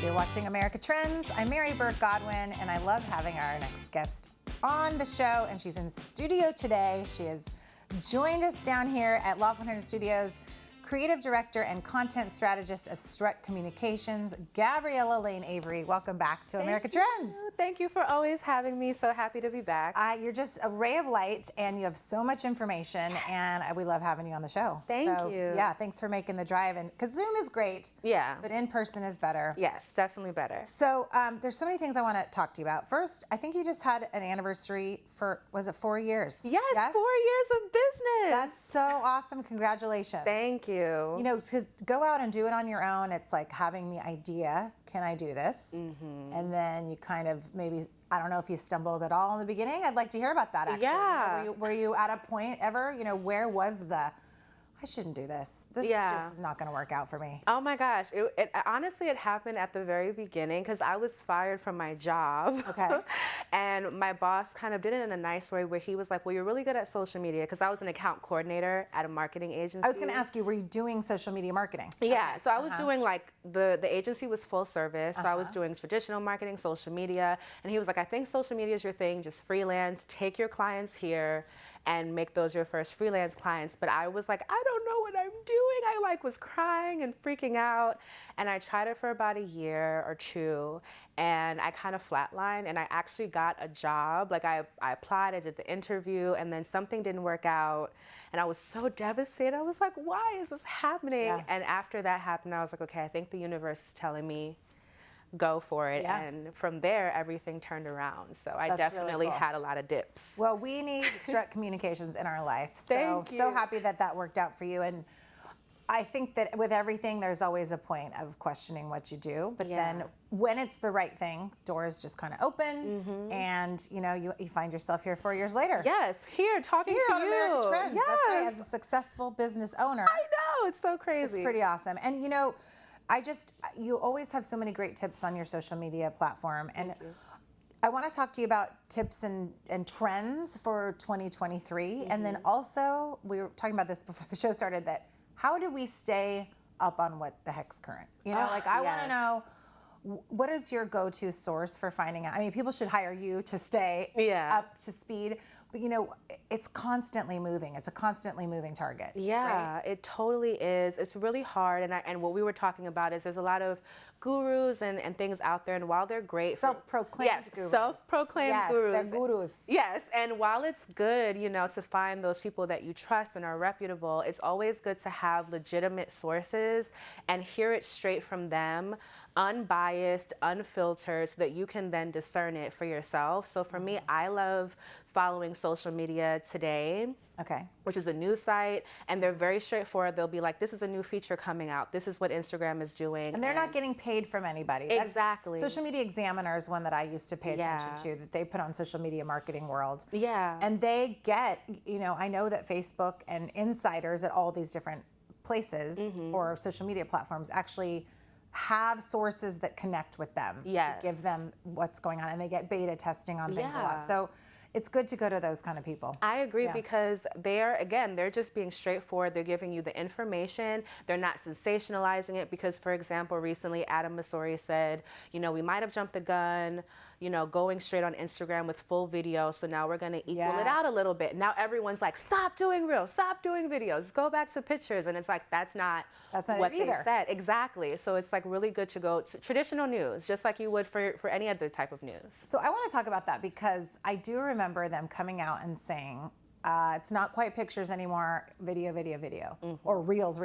You're watching America Trends. I'm Mary Burt-Godwin, and I love having our next guest on the show, and she's in studio today. She has joined us down here at Loft 100 Studios, Creative Director and Content Strategist of Strut Communications, Gabriella Layne-Avery. Welcome back to America Trends. Thank you for always having me. So happy to be back. You're just a ray of light, and you have so much information, and we love having you on the show. Thank you. Yeah, thanks for making the drive. And because Zoom is great, Yeah. but in person is better. Yes, definitely better. So there's so many things I want to talk to you about. First, I think you just had an anniversary for, was it 4 years? Yes, 4 years of business. That's so awesome. Congratulations. Thank you. You know, to go out and do it on your own, it's like having the idea, can I do this? Mm-hmm. And then you kind of maybe, I don't know if you stumbled at all in the beginning. I'd like to hear about that, actually. Yeah. You know, were you at a point ever, you know, where was the, I shouldn't do this. This just is not going to work out for me. Oh my gosh. It honestly, it happened at the very beginning because I was fired from my job. Okay. And my boss kind of did it in a nice way where he was like, well, you're really good at social media, because I was an account coordinator at a marketing agency. I was going to ask you, were you doing social media marketing? Yeah, Okay. so I was doing like, the agency was full service, so I was doing traditional marketing, social media, and he was like, I think social media is your thing, just freelance, take your clients here and make those your first freelance clients. But I was like, I don't know what I'm doing. I like was crying and freaking out, and I tried it for about a year or two, and I kind of flatlined, and I actually got a job. Like I applied, I did the interview, and then something didn't work out, and I was so devastated. I was like, why is this happening? Yeah. And after that happened, I was like, okay, I think the universe is telling me go for it. Yeah. And from there, everything turned around. So I That's definitely really cool. had a lot of dips. Well, we need Strut Communications in our life. So, Thank you. so happy that that worked out for you. And I think that with everything, there's always a point of questioning what you do. But then when it's the right thing, doors just kind of open, and you know, you find yourself here 4 years later. Yes, here talking Here to on you. America Trends. Yes. That's right. As a successful business owner, I know, it's so crazy. it's pretty awesome. And you know, you always have so many great tips on your social media platform. And I want to talk to you about tips and trends for 2023. And then also, we were talking about this before the show started, that how do we stay up on what the heck's current? You know, like I want to know, what is your go-to source for finding out? I mean, people should hire you to stay up to speed, but you know, it's constantly moving. It's a constantly moving target. Yeah, right? it totally is. It's really hard. And what we were talking about is there's a lot of gurus and things out there, and while they're great, self-proclaimed gurus. Self-proclaimed gurus. They're gurus. Yes, and while it's good, you know, to find those people that you trust and are reputable, it's always good to have legitimate sources and hear it straight from them, unbiased, unfiltered, so that you can then discern it for yourself. So for me, I love following Social Media Today, which is a news site, and they're very straightforward. They'll be like, this is a new feature coming out. This is what Instagram is doing. And they're not getting paid from anybody. Exactly. Social Media Examiner is one that I used to pay attention to, that they put on Social Media Marketing World. Yeah. And they get, you know, I know that Facebook and insiders at all these different places or social media platforms actually have sources that connect with them to give them what's going on, and they get beta testing on things a lot. So it's good to go to those kind of people. I agree, because they're just being straightforward. They're giving you the information. They're not sensationalizing it, because, for example, recently Adam Masori said, you know, we might have jumped the gun, you know, going straight on Instagram with full video. So now we're going to equal it out a little bit. Now everyone's like, stop doing reels, stop doing videos, go back to pictures. And it's like, that's not what they said. Exactly. So it's like really good to go to traditional news, just like you would for any other type of news. So I want to talk about that, because I do remember them coming out and saying, it's not quite pictures anymore, video, or reels.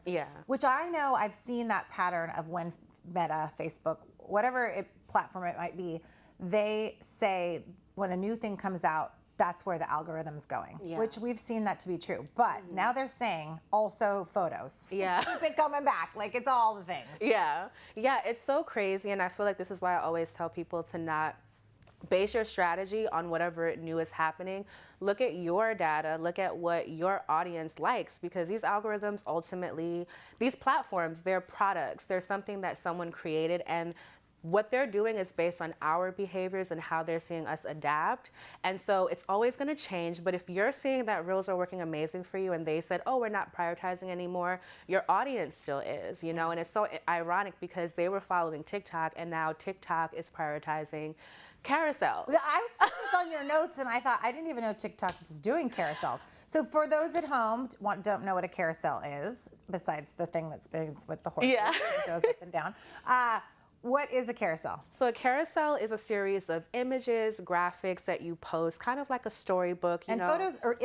Yeah. Which I know I've seen that pattern of when Meta, Facebook, whatever platform it might be, they say when a new thing comes out, that's where the algorithm's going, which we've seen that to be true. But now they're saying also photos. Yeah. Keep it coming back. Like, it's all the things. Yeah. Yeah, it's so crazy. And I feel like this is why I always tell people to not base your strategy on whatever new is happening. Look at your data, look at what your audience likes, because these algorithms ultimately, these platforms, they're products. They're something that someone created, and what they're doing is based on our behaviors and how they're seeing us adapt. And so it's always going to change. But if you're seeing that Reels are working amazing for you and they said, oh, we're not prioritizing anymore, your audience still is, you know, and it's so ironic because they were following TikTok and now TikTok is prioritizing carousel. I was seeing this on your notes and I thought, I didn't even know TikTok is doing carousels. So for those at home don't know what a carousel is, besides the thing that spins with the horses, Yeah. it goes up and down. What is a carousel? So a carousel is a series of images, graphics that you post, kind of like a storybook, you And know. photos, or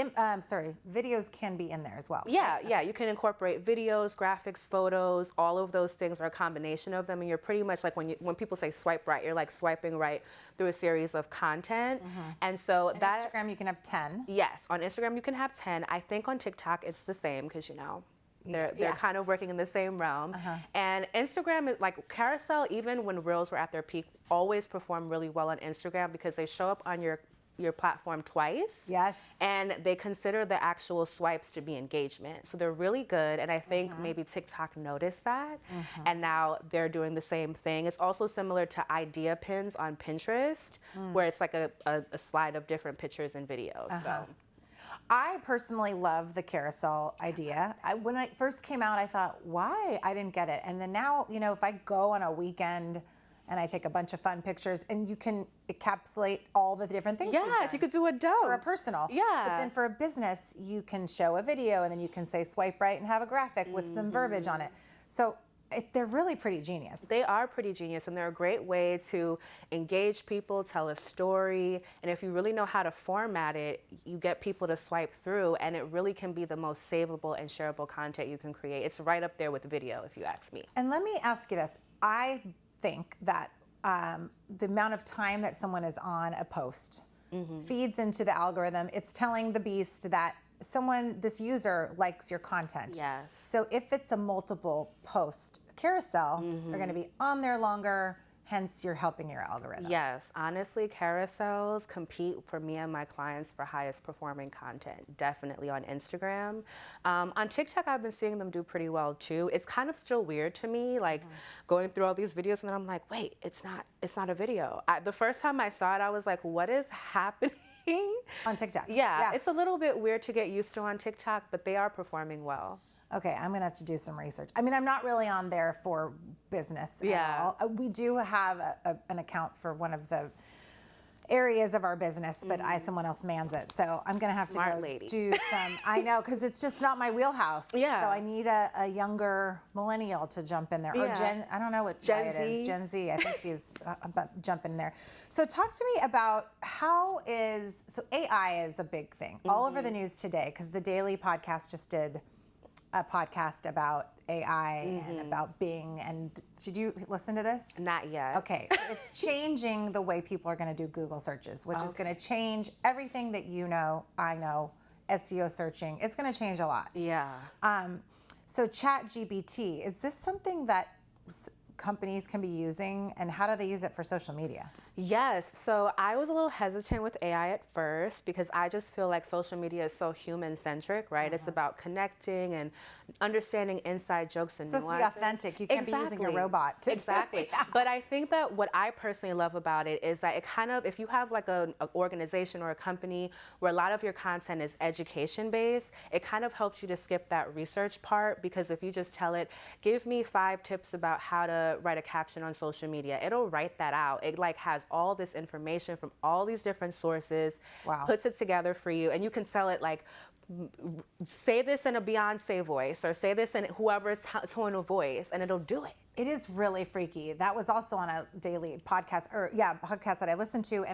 videos can be in there as well. Yeah, yeah, you can incorporate videos, graphics, photos, all of those things are a combination of them, and you're pretty much like when people say swipe right, you're like swiping right through a series of content. And so On that Instagram, you can have 10. yes, on Instagram you can have 10. I think on TikTok it's the same because you know they're kind of working in the same realm. And Instagram is like carousel, even when Reels were at their peak, always perform really well on Instagram because they show up on your platform twice. Yes. And they consider the actual swipes to be engagement. So they're really good. And I think maybe TikTok noticed that. And now they're doing the same thing. It's also similar to idea pins on Pinterest, where it's like a slide of different pictures and videos. So. I personally love the carousel idea. When it first came out, I thought, why? I didn't get it. And then now, you know, if I go on a weekend and I take a bunch of fun pictures and you can encapsulate all the different things you've Yes, done. you could do a dope. For a personal. Yeah. But then for a business, you can show a video and then you can say swipe right and have a graphic with some verbiage on it. So they're really pretty genius. They are pretty genius, and they're a great way to engage people, tell a story, and if you really know how to format it, you get people to swipe through, and it really can be the most savable and shareable content you can create. It's right up there with video, if you ask me. And let me ask you this. I think that the amount of time that someone is on a post feeds into the algorithm. It's telling the beast that this user likes your content. Yes. So if it's a multiple post carousel, they're going to be on there longer, hence you're helping your algorithm. Yes, honestly, carousels compete for me and my clients for highest performing content, definitely on Instagram. On TikTok, I've been seeing them do pretty well too. It's kind of still weird to me, like going through all these videos and then I'm like, wait, it's not a video. The first time I saw it, I was like, what is happening? On TikTok. Yeah, it's a little bit weird to get used to on TikTok, but they are performing well. Okay, I'm gonna have to do some research. I mean, I'm not really on there for business at all. We do have an account for one of the areas of our business, but someone else mans it. So I'm gonna have Smart to go lady. do some, I know, because it's just not my wheelhouse. Yeah. So I need a younger millennial to jump in there. Or Yeah. I don't know what Gen it is. Z. Gen Z, I think he's jump in there. So talk to me about so AI is a big thing all over the news today, because the Daily Podcast just did a podcast about AI and about Bing. And did you listen to this? Not yet. Okay, it's changing the way people are going to do Google searches, which is going to change everything that you know, I know, SEO searching. It's going to change a lot. Yeah. So ChatGPT, is this something that companies can be using, and how do they use it for social media? Yes, so I was a little hesitant with AI at first because I just feel like social media is so human-centric, right? It's about connecting and understanding inside jokes and It's supposed nuances. to be authentic. You can't be using a robot to do it. Exactly. Yeah. But I think that what I personally love about it is that it kind of, if you have like an organization or a company where a lot of your content is education-based, it kind of helps you to skip that research part, because if you just tell it, give me 5 tips about how to write a caption on social media, it'll write that out. It like has all this information from all these different sources, puts it together for you, and you can sell it like, say this in a Beyonce voice or say this in whoever's tone of voice, and it'll do it. It is really freaky. That was also on a daily podcast, podcast that I listened to,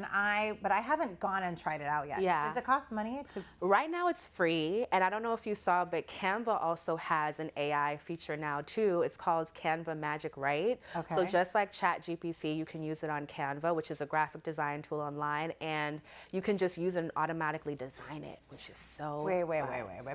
but I haven't gone and tried it out yet. Yeah. Does it cost money to? Right now it's free, and I don't know if you saw, but Canva also has an AI feature now too. It's called Canva Magic Write. Okay. So just like ChatGPT, you can use it on Canva, which is a graphic design tool online, and you can just use it and automatically design it, which is so Wait.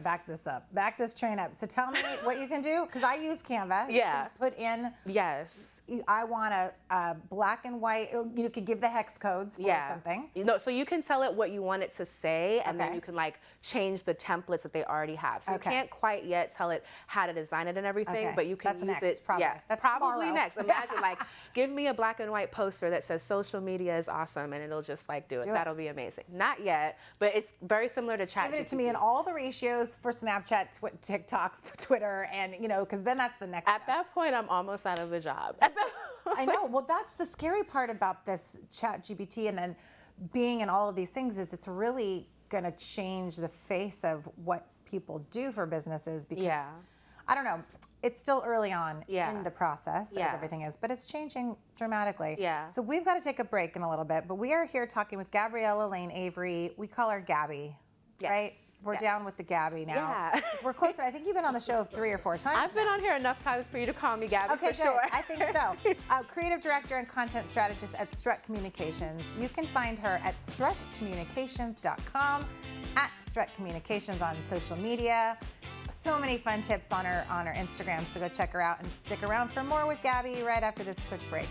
Back this up. Back this train up. So tell me what you can do, because I use Canva. Yeah. You can put in. Yes. I want a black and white, you could give the hex codes for something. So you can tell it what you want it to say, and then you can like change the templates that they already have. So you can't quite yet tell it how to design it and everything, but you can use it. Probably. Yeah, that's probably tomorrow. next. Imagine like, give me a black and white poster that says social media is awesome, and it'll just like do it. That'll be amazing. Not yet, but it's very similar to ChatGPT. Give it to me in all the ratios for Snapchat, TikTok, Twitter, and because then that's the next step. At that point, I'm almost out of the job. I know. Well, that's the scary part about this ChatGPT and then being in all of these things is it's really going to change the face of what people do for businesses because, I don't know, it's still early on in the process as everything is, but it's changing dramatically. So we've got to take a break in a little bit, but we are here talking with Gabriella Layne-Avery. We call her Gabby, right? We're down with the Gabby now. We're closer. I think you've been on the show 3 or 4 times. I've been on here enough times for you to call me Gabby, okay, for sure. I think so. Creative Director and Content Strategist at Strut Communications. You can find her at strutcommunications.com, at Strut Communications on social media. So many fun tips on her Instagram, so go check her out and stick around for more with Gabby right after this quick break.